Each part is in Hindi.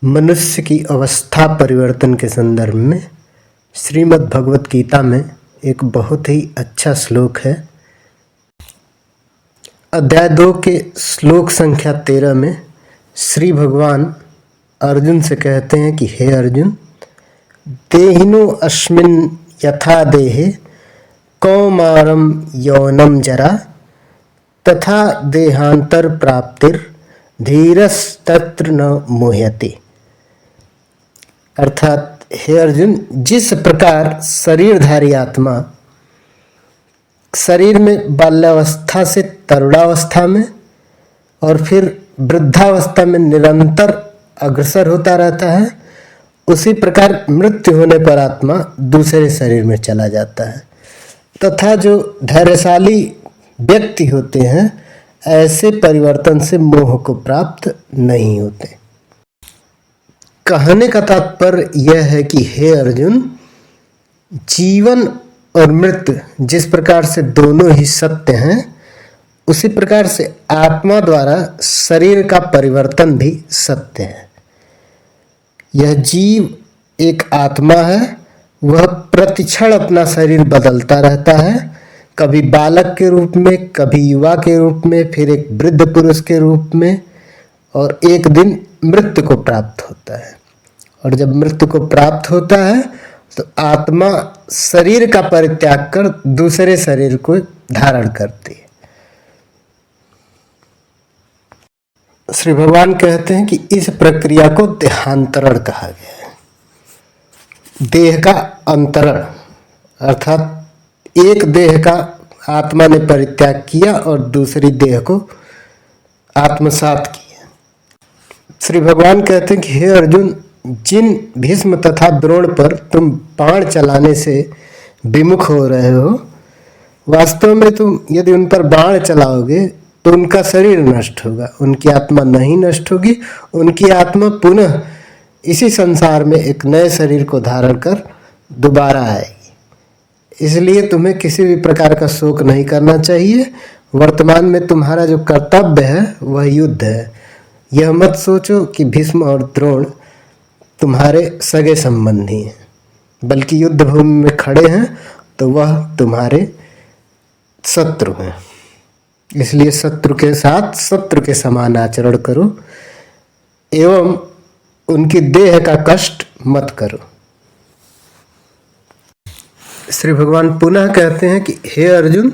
मनुष्य की अवस्था परिवर्तन के संदर्भ में श्रीमद् भगवत गीता में एक बहुत ही अच्छा श्लोक है। अध्याय 2 के श्लोक संख्या 13 में श्री भगवान अर्जुन से कहते हैं कि हे अर्जुन, देहिनो अस्मिन् यथा देहे कौमारम यौनम जरा तथा देहांतर प्राप्तिर धीरस्तत्र न मोह्यते। अर्थात हे अर्जुन, जिस प्रकार शरीरधारी आत्मा शरीर में बाल्यावस्था से तरुणावस्था में और फिर वृद्धावस्था में निरंतर अग्रसर होता रहता है, उसी प्रकार मृत्यु होने पर आत्मा दूसरे शरीर में चला जाता है। तथा जो धैर्यशाली व्यक्ति होते हैं ऐसे परिवर्तन से मोह को प्राप्त नहीं होते। कहने का तात्पर्य यह है कि हे अर्जुन, जीवन और मृत्यु जिस प्रकार से दोनों ही सत्य हैं, उसी प्रकार से आत्मा द्वारा शरीर का परिवर्तन भी सत्य है। यह जीव एक आत्मा है, वह प्रतिक्षण अपना शरीर बदलता रहता है, कभी बालक के रूप में, कभी युवा के रूप में, फिर एक वृद्ध पुरुष के रूप में, और एक दिन मृत्यु को प्राप्त होता है। और जब मृत्यु को प्राप्त होता है तो आत्मा शरीर का परित्याग कर दूसरे शरीर को धारण करती है। श्री भगवान कहते हैं कि इस प्रक्रिया को देहांतरण कहा गया है। देह का अंतरण अर्थात एक देह का आत्मा ने परित्याग किया और दूसरी देह को आत्मसात किया। श्री भगवान कहते हैं कि हे अर्जुन, जिन भीष्म तथा द्रोण पर तुम बाण चलाने से विमुख हो रहे हो, वास्तव में तुम यदि उन पर बाण चलाओगे तो उनका शरीर नष्ट होगा, उनकी आत्मा नहीं नष्ट होगी। उनकी आत्मा पुनः इसी संसार में एक नए शरीर को धारण कर दोबारा आएगी। इसलिए तुम्हें किसी भी प्रकार का शोक नहीं करना चाहिए। वर्तमान में तुम्हारा जो कर्तव्य है वह युद्ध है। यह मत सोचो कि भीष्म और द्रोण तुम्हारे सगे संबंधी हैं, बल्कि युद्ध भूमि में खड़े हैं तो वह तुम्हारे शत्रु हैं। इसलिए शत्रु के साथ शत्रु के समान आचरण करो एवं उनकी देह का कष्ट मत करो। श्री भगवान पुनः कहते हैं कि हे अर्जुन,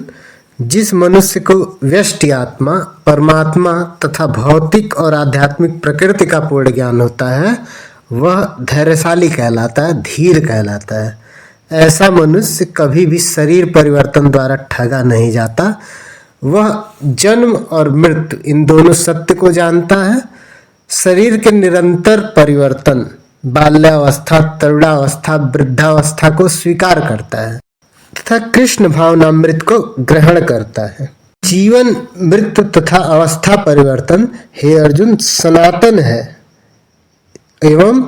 जिस मनुष्य को व्यष्टि आत्मा, परमात्मा तथा भौतिक और आध्यात्मिक प्रकृति का पूर्ण ज्ञान होता है, वह धैर्यशाली कहलाता है, धीर कहलाता है। ऐसा मनुष्य कभी भी शरीर परिवर्तन द्वारा ठगा नहीं जाता। वह जन्म और मृत्यु इन दोनों सत्य को जानता है। शरीर के निरंतर परिवर्तन, बाल्यावस्था, तरुणावस्था, वृद्धावस्था को स्वीकार करता है तथा कृष्ण भावनामृत को ग्रहण करता है। जीवन, मृत्यु तथा अवस्था परिवर्तन, हे अर्जुन, सनातन है एवं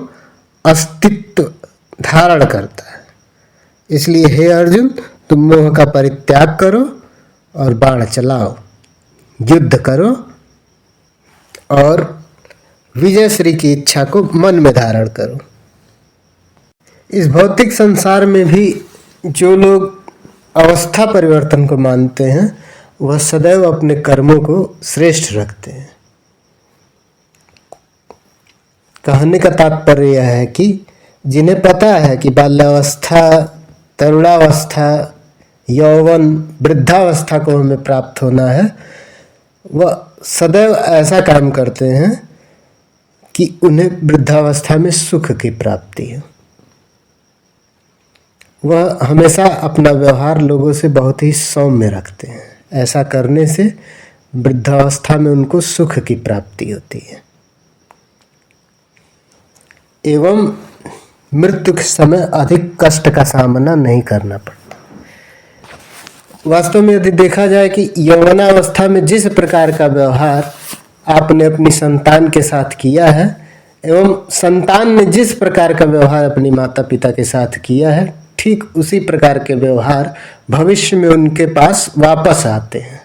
अस्तित्व धारण करता है। इसलिए हे अर्जुन, तुम मोह का परित्याग करो और बाण चलाओ, युद्ध करो और विजय श्री की इच्छा को मन में धारण करो। इस भौतिक संसार में भी जो लोग अवस्था परिवर्तन को मानते हैं, वह सदैव अपने कर्मों को श्रेष्ठ रखते हैं। कहने का तात्पर्य यह है कि जिन्हें पता है कि बाल्यावस्था, तरुणावस्था, यौवन, वृद्धावस्था को हमें प्राप्त होना है, वह सदैव ऐसा काम करते हैं कि उन्हें वृद्धावस्था में सुख की प्राप्ति हो। वह हमेशा अपना व्यवहार लोगों से बहुत ही सौम्य रखते हैं। ऐसा करने से वृद्धावस्था में उनको सुख की प्राप्ति होती है एवं मृत्यु के समय अधिक कष्ट का सामना नहीं करना पड़ता। वास्तव में यदि देखा जाए कि यौवनावस्था में जिस प्रकार का व्यवहार आपने अपनी संतान के साथ किया है एवं संतान ने जिस प्रकार का व्यवहार अपनी माता पिता के साथ किया है, ठीक उसी प्रकार के व्यवहार भविष्य में उनके पास वापस आते हैं।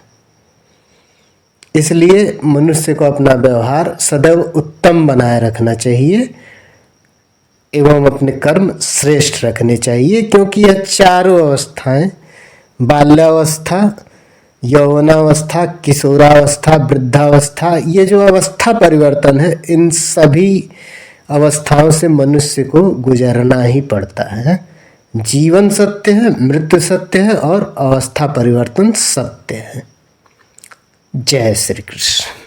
इसलिए मनुष्य को अपना व्यवहार सदैव उत्तम बनाए रखना चाहिए एवं अपने कर्म श्रेष्ठ रखने चाहिए, क्योंकि यह चारों अवस्थाएं, बाल्यावस्था, यौवनावस्था, किशोरावस्था, वृद्धावस्था, ये जो अवस्था परिवर्तन है, इन सभी अवस्थाओं से मनुष्य को गुजरना ही पड़ता है। जीवन सत्य है, मृत्यु सत्य है और अवस्था परिवर्तन सत्य है। जय श्री कृष्ण।